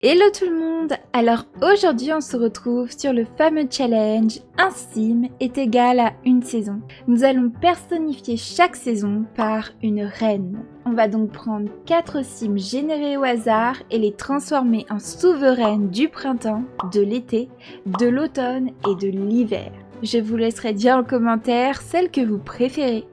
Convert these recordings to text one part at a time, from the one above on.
Hello tout le monde! Alors aujourd'hui on se retrouve sur le fameux challenge un sim est égal à une saison. Nous allons personnifier chaque saison par une reine. On va donc prendre 4 sims générés au hasard et les transformer en souveraines du printemps, de l'été, de l'automne et de l'hiver. Je vous laisserai dire en commentaire celle que vous préférez.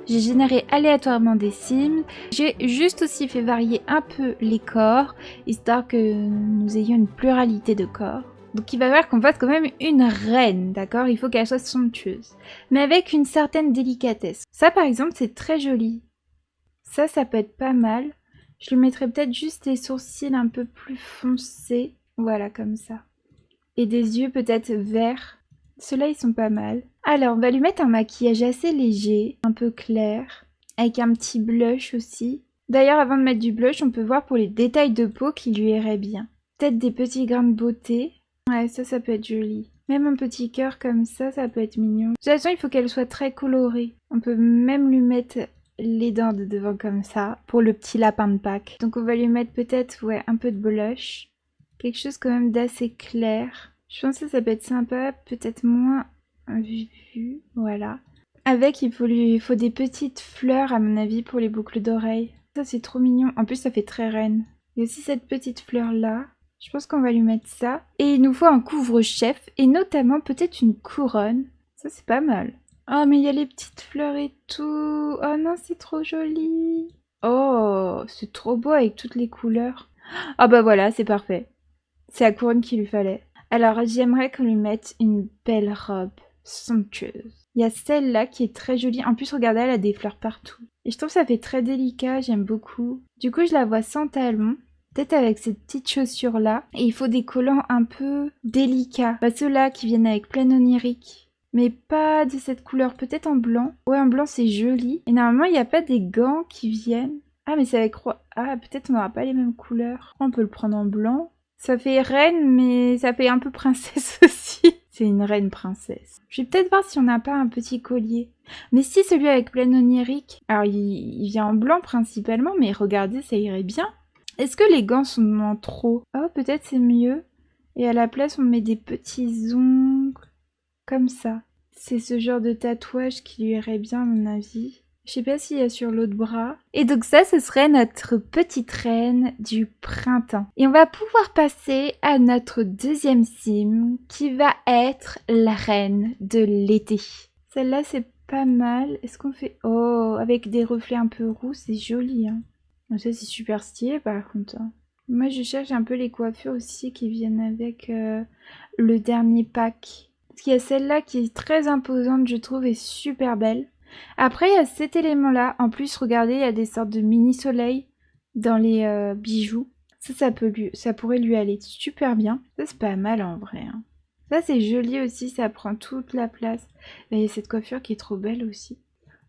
J'ai généré aléatoirement des sims. J'ai juste aussi fait varier un peu les corps, histoire que nous ayons une pluralité de corps. Donc il va falloir qu'on fasse quand même une reine, d'accord? Il faut qu'elle soit somptueuse, mais avec une certaine délicatesse. Ça par exemple c'est très joli. Ça peut être pas mal. Je lui mettrais peut-être juste les sourcils un peu plus foncés. Voilà, comme ça. Et des yeux peut-être verts. Ceux-là, ils sont pas mal. Alors, on va lui mettre un maquillage assez léger, un peu clair, avec un petit blush aussi. D'ailleurs, avant de mettre du blush, on peut voir pour les détails de peau qui lui iraient bien. Peut-être des petits grains de beauté. Ouais, ça peut être joli. Même un petit cœur comme ça peut être mignon. De toute façon, il faut qu'elle soit très colorée. On peut même lui mettre les dents de devant comme ça, pour le petit lapin de Pâques. Donc on va lui mettre peut-être, ouais, un peu de blush. Quelque chose quand même d'assez clair. Je pense que ça peut être sympa, peut-être moins vu, voilà. Avec, il faut des petites fleurs à mon avis pour les boucles d'oreilles. Ça c'est trop mignon, en plus ça fait très reine. Il y a aussi cette petite fleur là, je pense qu'on va lui mettre ça. Et il nous faut un couvre-chef et notamment peut-être une couronne. Ça c'est pas mal. Oh mais il y a les petites fleurs et tout. Oh non c'est trop joli. Oh c'est trop beau avec toutes les couleurs. Ah bah voilà c'est parfait. C'est la couronne qu'il lui fallait. Alors, j'aimerais qu'on lui mette une belle robe somptueuse. Il y a celle-là qui est très jolie. En plus, regardez, elle a des fleurs partout. Et je trouve que ça fait très délicat, j'aime beaucoup. Du coup, je la vois sans talons. Peut-être avec cette petite chaussure-là. Et il faut des collants un peu délicats. Bah, ceux-là qui viennent avec plein onirique. Mais pas de cette couleur, peut-être en blanc. Ouais, en blanc, c'est joli. Et normalement, il n'y a pas des gants qui viennent. Ah, mais c'est avec... Ah, peut-être on n'aura pas les mêmes couleurs. On peut le prendre en blanc. Ça fait reine, mais ça fait un peu princesse aussi. C'est une reine princesse. Je vais peut-être voir si on n'a pas un petit collier. Mais si, celui avec plein onirique. Alors, il vient en blanc principalement, mais regardez, ça irait bien. Est-ce que les gants sont en trop? Oh, peut-être c'est mieux. Et à la place, on met des petits ongles. Comme ça. C'est ce genre de tatouage qui lui irait bien, à mon avis. Je sais pas s'il y a sur l'autre bras. Et donc ça, ce serait notre petite reine du printemps. Et on va pouvoir passer à notre deuxième sim, qui va être la reine de l'été. Celle-là, c'est pas mal. Est-ce qu'on fait... Oh, avec des reflets un peu roux, c'est joli, hein. Ça, c'est super stylé, par contre. Moi, je cherche un peu les coiffures aussi qui viennent avec le dernier pack. Parce qu'il y a celle-là qui est très imposante, je trouve, et super belle. Après, il y a cet élément-là. En plus, regardez, il y a des sortes de mini-soleils dans les bijoux. Ça pourrait lui aller super bien. Ça, c'est pas mal en vrai, hein. Ça, c'est joli aussi, ça prend toute la place. Et il y a cette coiffure qui est trop belle aussi.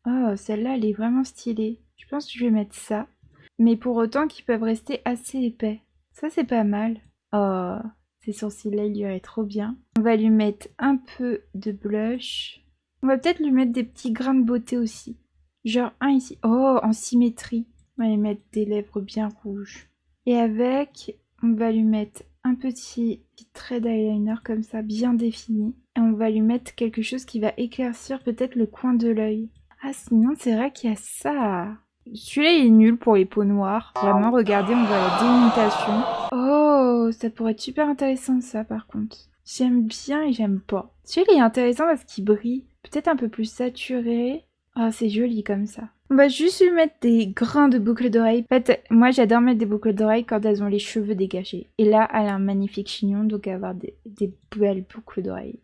Oh, celle-là, elle est vraiment stylée. Je pense que je vais mettre ça. Mais pour autant qu'ils peuvent rester assez épais. Ça, c'est pas mal. Oh, ces sourcils-là, il lui irait trop bien. On va lui mettre un peu de blush. On va peut-être lui mettre des petits grains de beauté aussi. Genre un ici. Oh, en symétrie. On va lui mettre des lèvres bien rouges. Et avec, on va lui mettre un petit trait d'eyeliner comme ça, bien défini. Et on va lui mettre quelque chose qui va éclaircir peut-être le coin de l'œil. Ah, sinon, c'est vrai qu'il y a ça. Celui-là, il est nul pour les peaux noires. Vraiment, regardez, on voit la délimitation. Oh, ça pourrait être super intéressant, ça, par contre. J'aime bien et j'aime pas. Celui-là, il est intéressant parce qu'il brille. Peut-être un peu plus saturé. Ah, c'est joli comme ça. On va juste lui mettre des grains de boucles d'oreilles. En fait, moi, j'adore mettre des boucles d'oreilles quand elles ont les cheveux dégagés. Et là, elle a un magnifique chignon, donc avoir des belles boucles d'oreilles.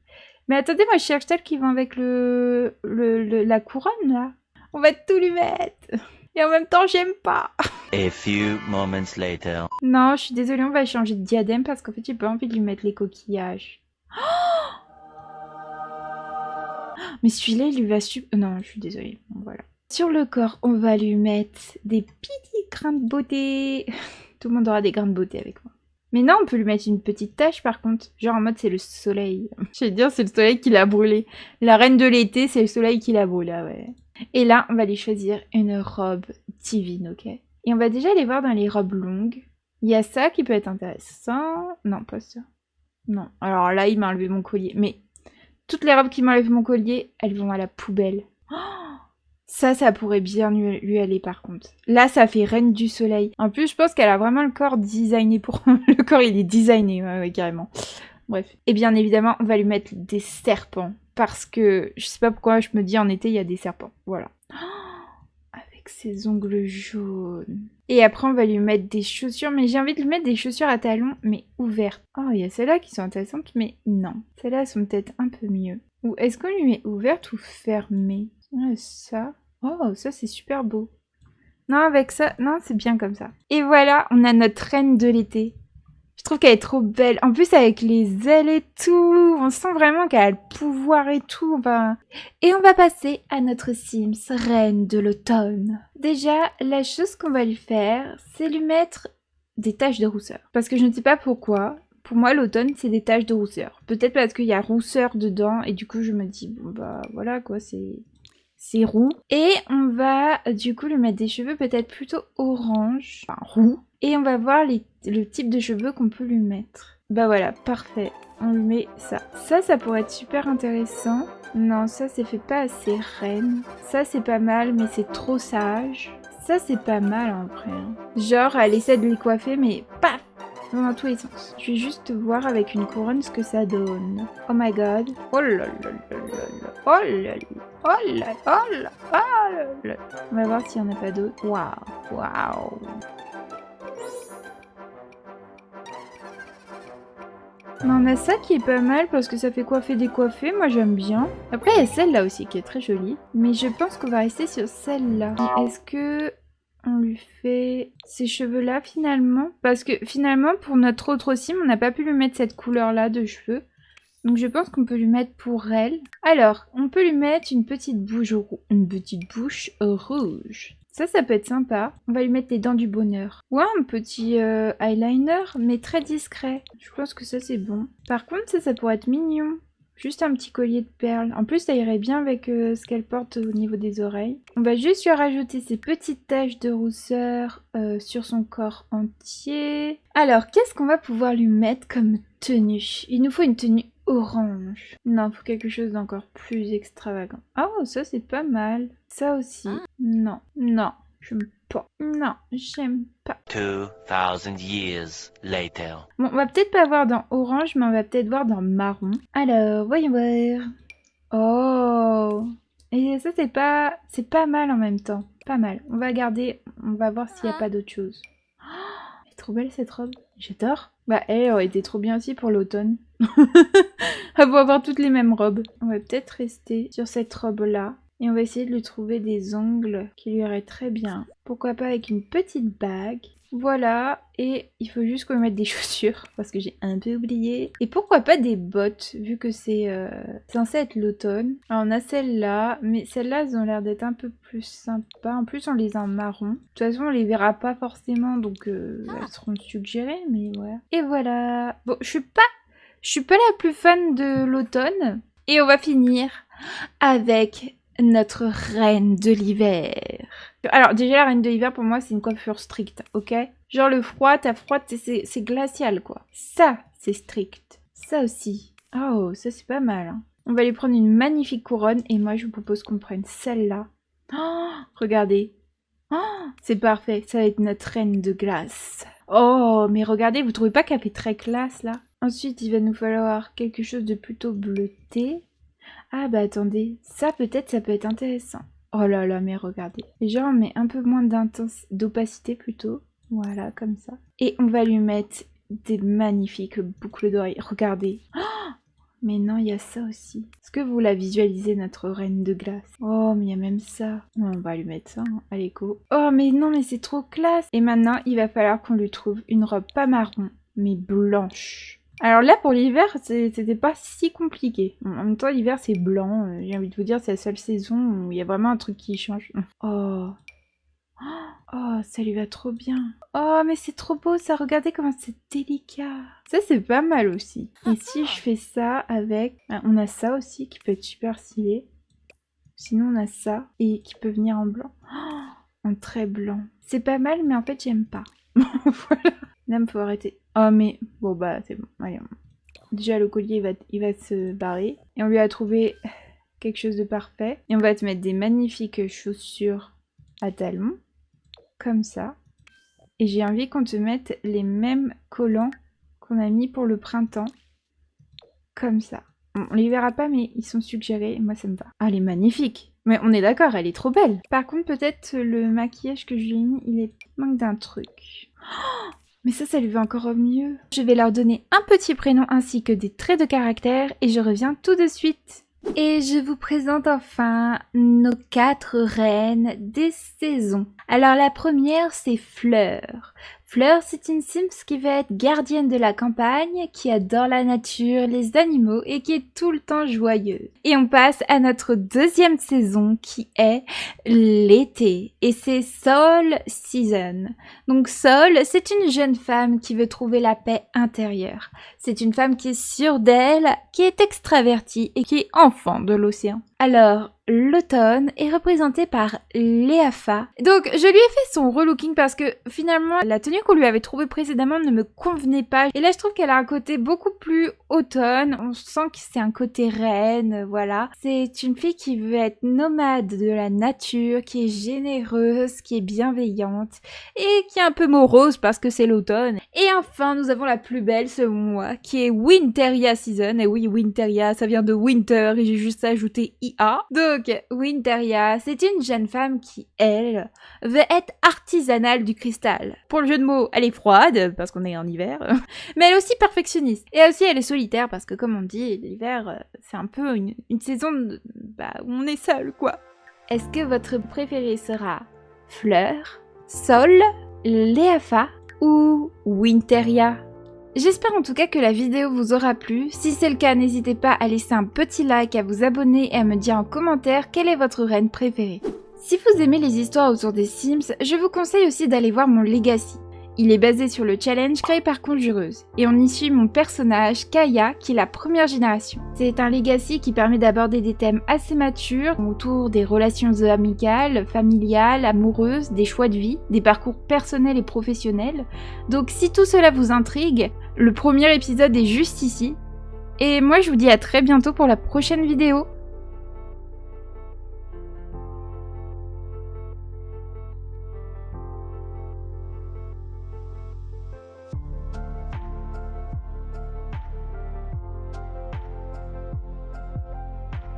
Mais attendez, moi, je cherche celles qui vont avec la couronne, là. On va tout lui mettre. Et en même temps, j'aime pas. A few moments later. Non, je suis désolée, on va changer de diadème parce qu'en fait, j'ai pas envie de lui mettre les coquillages. Mais celui-là, il lui va super... Non, je suis désolée. Bon, voilà. Sur le corps, on va lui mettre des petits grains de beauté. Tout le monde aura des grains de beauté avec moi. Mais non, on peut lui mettre une petite tache par contre. Genre en mode c'est le soleil. Je vais dire c'est le soleil qui l'a brûlé. La reine de l'été, c'est le soleil qui l'a brûlé, ah ouais. Et là, on va lui choisir une robe divine, ok? Et on va déjà aller voir dans les robes longues. Il y a ça qui peut être intéressant. Non, pas ça. Non. Alors là, il m'a enlevé mon collier. Mais toutes les robes qui m'enlèvent mon collier, elles vont à la poubelle. Ça pourrait bien lui aller par contre. Là, ça fait reine du soleil. En plus, je pense qu'elle a vraiment le corps designé pour... Le corps, il est designé, ouais, carrément. Bref. Et bien évidemment, on va lui mettre des serpents. Parce que, je sais pas pourquoi, je me dis en été, il y a des serpents. Voilà. Avec ses ongles jaunes. Et après, on va lui mettre des chaussures. Mais j'ai envie de lui mettre des chaussures à talons, mais ouvertes. Oh, il y a celles-là qui sont intéressantes, mais non. Celles-là sont peut-être un peu mieux. Ou est-ce qu'on lui met ouverte ou fermée? Ça. Oh, ça c'est super beau. Non, avec ça, non, c'est bien comme ça. Et voilà, on a notre reine de l'été. Je trouve qu'elle est trop belle. En plus, avec les ailes et tout, on sent vraiment qu'elle a le pouvoir et tout. Enfin... Et on va passer à notre Sims, reine de l'automne. Déjà, la chose qu'on va lui faire, c'est lui mettre des taches de rousseur. Parce que je ne sais pas pourquoi. Pour moi, l'automne, c'est des taches de rousseur. Peut-être parce qu'il y a rousseur dedans. Et du coup, je me dis, bon bah voilà quoi, c'est roux. Et on va du coup lui mettre des cheveux peut-être plutôt orange, enfin roux. Et on va voir le type de cheveux qu'on peut lui mettre. Bah voilà, parfait. On lui met ça. Ça pourrait être super intéressant. Non, ça c'est fait pas assez reine. Ça c'est pas mal, mais c'est trop sage. Ça c'est pas mal en vrai. Genre, elle essaie de les coiffer, mais paf, dans tous les sens. Je vais juste voir avec une couronne ce que ça donne. Oh my god. Oh là là là là là. Oh là là. Oh là oh là oh là là. On va voir s'il n'y en a pas d'autres. Waouh. Waouh. On a ça qui est pas mal parce que ça fait coiffer décoiffer. Moi j'aime bien. Après il y a celle-là aussi qui est très jolie. Mais je pense qu'on va rester sur celle-là. Est-ce que... on lui fait ces cheveux-là finalement. Parce que finalement, pour notre autre sim, on n'a pas pu lui mettre cette couleur-là de cheveux. Donc je pense qu'on peut lui mettre pour elle. Alors, on peut lui mettre une petite bouche rouge. Ça peut être sympa. On va lui mettre les dents du bonheur. Ou un petit eyeliner, mais très discret. Je pense que ça c'est bon. Par contre, ça pourrait être mignon. Juste un petit collier de perles. En plus, ça irait bien avec ce qu'elle porte au niveau des oreilles. On va juste lui rajouter ces petites taches de rousseur sur son corps entier. Alors, qu'est-ce qu'on va pouvoir lui mettre comme tenue? Il nous faut une tenue orange. Non, il faut quelque chose d'encore plus extravagant. Oh, ça c'est pas mal. Ça aussi. Non, non, j'aime pas. Non, j'aime pas. 2000 years later. Bon, on va peut-être pas voir dans orange, mais on va peut-être voir dans marron. Alors, voyons voir. Oh! Et ça, c'est pas mal en même temps. Pas mal. On va garder, on va voir s'il n'y a pas d'autre chose. Oh, elle est trop belle cette robe. J'adore. Bah, elle aurait été trop bien aussi pour l'automne. On va avoir toutes les mêmes robes. On va peut-être rester sur cette robe-là. Et on va essayer de lui trouver des ongles qui lui iraient très bien. Pourquoi pas avec une petite bague. Voilà, et il faut juste qu'on lui mette des chaussures, parce que j'ai un peu oublié. Et pourquoi pas des bottes, vu que c'est censé être l'automne. Alors on a celles-là, mais celles-là, elles ont l'air d'être un peu plus sympas. En plus, on les a en marron. De toute façon, on les verra pas forcément, donc elles seront suggérées, mais voilà. Et voilà. Bon, je suis pas la plus fan de l'automne. Et on va finir avec notre reine de l'hiver. Alors déjà la reine de l'hiver pour moi c'est une coiffure stricte, ok? Genre le froid, t'as froid, c'est glacial quoi. Ça c'est strict. Ça aussi. Oh ça c'est pas mal. Hein. On va lui prendre une magnifique couronne et moi je vous propose qu'on prenne celle-là. Oh, regardez. Oh, c'est parfait, ça va être notre reine de glace. Oh mais regardez, vous trouvez pas qu'elle fait très classe là? Ensuite il va nous falloir quelque chose de plutôt bleuté. Ah bah attendez, ça peut-être ça peut être intéressant. Oh là là, mais regardez. Genre on met un peu moins d'opacité plutôt. Voilà, comme ça. Et on va lui mettre des magnifiques boucles d'oreilles. Regardez. Oh mais non, il y a ça aussi. Est-ce que vous la visualisez, notre reine de glace? Oh, mais il y a même ça. On va lui mettre ça, hein. Allez, go. Oh, mais non, mais c'est trop classe. Et maintenant, il va falloir qu'on lui trouve une robe pas marron, mais blanche. Alors là, pour l'hiver, c'était pas si compliqué. En même temps, l'hiver, c'est blanc. J'ai envie de vous dire, c'est la seule saison où il y a vraiment un truc qui change. Oh. Oh, ça lui va trop bien. Oh, mais c'est trop beau, ça. Regardez comment c'est délicat. Ça, c'est pas mal aussi. Et si je fais ça avec... On a ça aussi qui peut être super stylé. Sinon, on a ça et qui peut venir en blanc. Oh, en très blanc. C'est pas mal, mais en fait, j'aime pas. Voilà. Nam, faut arrêter. Oh mais, bon bah c'est bon, allez. Déjà le collier il va se barrer. Et on lui a trouvé quelque chose de parfait. Et on va te mettre des magnifiques chaussures à talons. Comme ça. Et j'ai envie qu'on te mette les mêmes collants qu'on a mis pour le printemps. Comme ça. On les verra pas mais ils sont suggérés. Moi ça me va. Ah elle est magnifique. Mais on est d'accord, elle est trop belle. Par contre peut-être le maquillage que je lui ai mis, il manque d'un truc. Oh, mais ça lui va encore mieux. Je vais leur donner un petit prénom ainsi que des traits de caractère et je reviens tout de suite. Et je vous présente enfin nos 4 reines des saisons. Alors la première c'est Fleur. Fleur, c'est une Sims qui va être gardienne de la campagne, qui adore la nature, les animaux et qui est tout le temps joyeuse. Et on passe à notre deuxième saison qui est l'été et c'est Soul Season. Donc Soul, c'est une jeune femme qui veut trouver la paix intérieure. C'est une femme qui est sûre d'elle, qui est extravertie et qui est enfant de l'océan. Alors, l'automne est représenté par Léafa. Donc, je lui ai fait son relooking parce que finalement, la tenue qu'on lui avait trouvée précédemment ne me convenait pas. Et là, je trouve qu'elle a un côté beaucoup plus automne. On sent que c'est un côté reine, voilà. C'est une fille qui veut être nomade de la nature, qui est généreuse, qui est bienveillante et qui est un peu morose parce que c'est l'automne. Et enfin, nous avons la plus belle selon moi, qui est Winteria Season. Et oui, Winteria, ça vient de Winter et j'ai juste ajouté IA. Donc, Winteria, c'est une jeune femme qui, elle, veut être artisanale du cristal. Pour le jeu de mots, elle est froide, parce qu'on est en hiver, mais elle est aussi perfectionniste. Et aussi, elle est solitaire, parce que comme on dit, l'hiver, c'est un peu une saison où on est seul, quoi. Est-ce que votre préféré sera Fleur, Sol, Léafa ou Winteria ? J'espère en tout cas que la vidéo vous aura plu. Si c'est le cas, n'hésitez pas à laisser un petit like, à vous abonner et à me dire en commentaire quelle est votre reine préférée. Si vous aimez les histoires autour des Sims, je vous conseille aussi d'aller voir mon Legacy. Il est basé sur le challenge créé par Conjureuse, et on y suit mon personnage, Kaya, qui est la première génération. C'est un Legacy qui permet d'aborder des thèmes assez matures, autour des relations amicales, familiales, amoureuses, des choix de vie, des parcours personnels et professionnels. Donc si tout cela vous intrigue, le premier épisode est juste ici. Et moi je vous dis à très bientôt pour la prochaine vidéo.